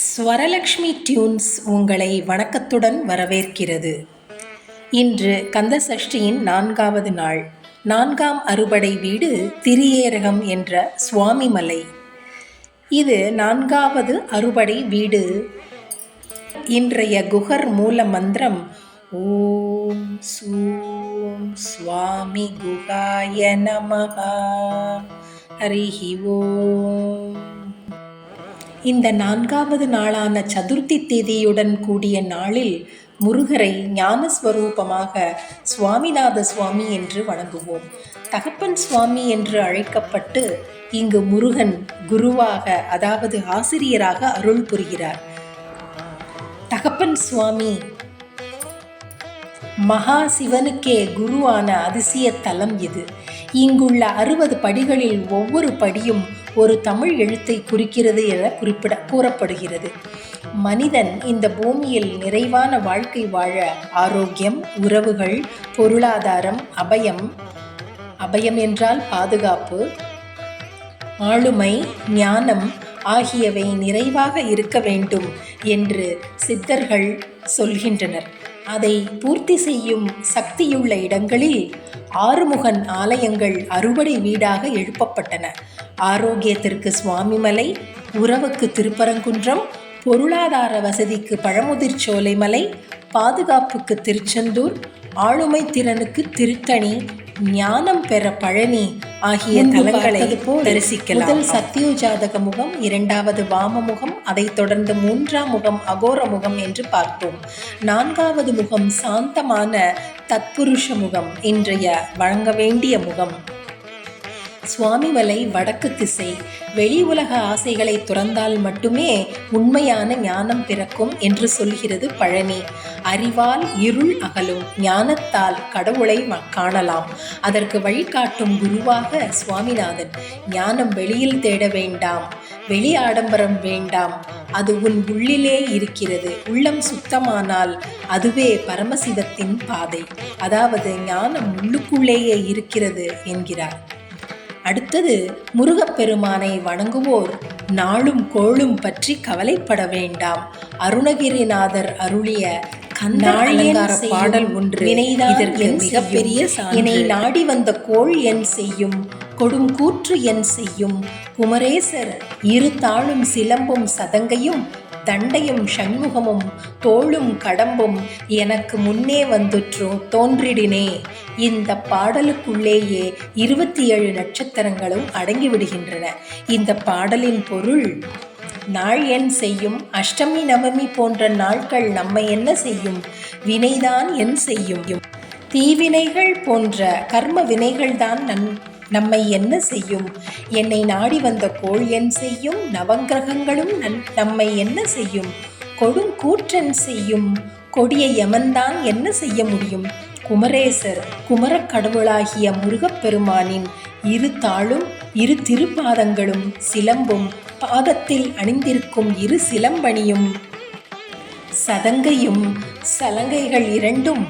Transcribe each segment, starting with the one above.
ஸ்வரலக்ஷ்மி tunes உங்களை வணக்கத்துடன் வரவேற்கிறது. இன்று கந்தசஷ்டியின் 4வது நாள். 4ஆம் அறுபடை வீடு திரியேரகம் என்ற சுவாமிமலை. இது 4வது அறுபடை வீடு. இன்றைய குகர் மூல மந்திரம் ஓம் சூம் சுவாமி குகாய நமஹ. ஹரிஹி ஓம். இந்த 4வது நாளான சதுர்த்தி தேதியுடன் கூடிய நாளில் முருகரை ஞானஸ்வரூபமாக சுவாமிநாத சுவாமி என்று வணங்குவோம். தகப்பன் சுவாமி என்று அழைக்கப்பட்டு இங்கு முருகன் குருவாக, அதாவது ஆசிரியராக அருள் புரிகிறார். தகப்பன் சுவாமி மகா சிவனுக்கே குருவான அதிசய தலம் இது. இங்குள்ள 60 படிகளில் ஒவ்வொரு படியும் ஒரு தமிழ் எழுத்தை குறிக்கிறது என கூறப்படுகிறது. மனிதன் இந்த பூமியில் நிறைவான வாழ்க்கை வாழ ஆரோக்கியம், உறவுகள், பொருளாதாரம், அபயம் என்றால் பாதுகாப்பு, ஆளுமை, ஞானம் ஆகியவை நிறைவாக இருக்க வேண்டும் என்று சித்தர்கள் சொல்கின்றனர். அதை பூர்த்தி செய்யும் சக்தியுள்ள இடங்களில் ஆறுமுகன் ஆலயங்கள் அறுபடை வீடாக எழுப்பப்பட்டன. ஆரோக்கியத்திற்கு சுவாமிமலை, உறவுக்கு திருப்பரங்குன்றம், பொருளாதார வசதிக்கு பழமுதிர்ச்சோலைமலை, பாதுகாப்புக்கு திருச்செந்தூர், ஆளுமை திறனுக்கு திருத்தணி, ஞானம் பெற பழனி ஆகிய தலங்களை தரிசிக்கலாம். முதல் சத்யோஜாதக முகம், 2வது வாம முகம், அதைத் தொடர்ந்து 3ஆம் முகம் அகோர முகம் என்று பார்த்தோம். 4வது முகம் சாந்தமான தத்புருஷ முகம், இன்றைய வழங்க வேண்டிய முகம். சுவாமிமலை வடக்கு திசை. வெளி உலக ஆசைகளை துறந்தால் மட்டுமே உண்மையான ஞானம் பிறக்கும் என்று சொல்கிறது பழனி. அறிவால் இருள் அகலும், ஞானத்தால் கடவுளை காணலாம். அதற்கு வழிகாட்டும் குருவாக சுவாமிநாதன். ஞானம் வெளியில் தேட வேண்டாம், வெளி ஆடம்பரம் வேண்டாம், அது உன் உள்ளிலே இருக்கிறது. உள்ளம் சுத்தமானால் அதுவே பரமசிவத்தின் பாதை, அதாவது ஞானம் உள்ளுக்குள்ளேயே இருக்கிறது என்கிறார். அடுத்தது, முருகப்பெருமானை வணங்குவோர் நாளும் கோளும் பற்றி கவலைப்பட வேண்டாம். அருணகிரிநாதர் அருளிய கந்தாளங்கார பாடல் ஒன்று இதற்கு மிகப்பெரிய சான்று. என்னை நாடி வந்த கோள் என் செய்யும், கொடும் கூற்று என் செய்யும், குமரேசர் இரு தாளும் சிலம்பும் சதங்கையும் தண்டையும் சண்முகமும் தோளும் கடம்பும் எனக்கு முன்னே வந்துற்றோ தோன்றிடினே. இந்த பாடலுக்குள்ளேயே 27 நட்சத்திரங்களும் அடங்கிவிடுகின்றன. இந்த பாடலின் பொருள், நாள் என் செய்யும், அஷ்டமி நவமி போன்ற நாட்கள் நம்மை என்ன செய்யும்? வினைதான் என் செய்யும். தீவினைகள் போன்ற கர்ம வினைகள்தான் நம்மை என்ன செய்யும்? என்னை நாடி வந்த கோள் என் செய்யும், நவங்கிரகங்களும் நம்மை என்ன செய்யும்? கொடும் கூற்றன் செய்யும், கொடிய யமன்தான் என்ன செய்ய முடியும்? குமரேசர், குமரக் கடவுளாகிய முருகப்பெருமானின் இரு தாளும் இரு திருப்பாதங்களும் சிலம்பும் பாதத்தில் அணிந்திருக்கும் இரு சிலம்பணியும் சதங்கையும் சலங்கைகள் 2ம்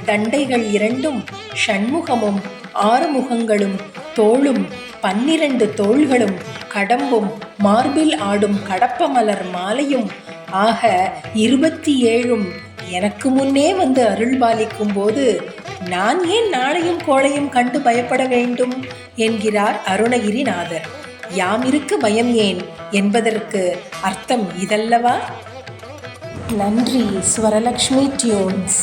தண்டைகள் 2ம் சண்முகமும் 6 முகங்களும் தோளும் 12 தோள்களும் கடம்பும் மார்பில் ஆடும் கடப்பமலர் மாலையும் ஆக 27ம் எனக்கு முன்னே வந்து அருள்பாலிக்கும் போது நான் ஏன் நாளையும் கோளையும் கண்டு பயப்பட வேண்டும் என்கிறார் அருணகிரிநாதர். யாம் இருக்க பயம் ஏன் என்பதற்கு அர்த்தம் இதல்லவா? நன்றி. ஸ்வரலக்ஷ்மி டியூன்ஸ்.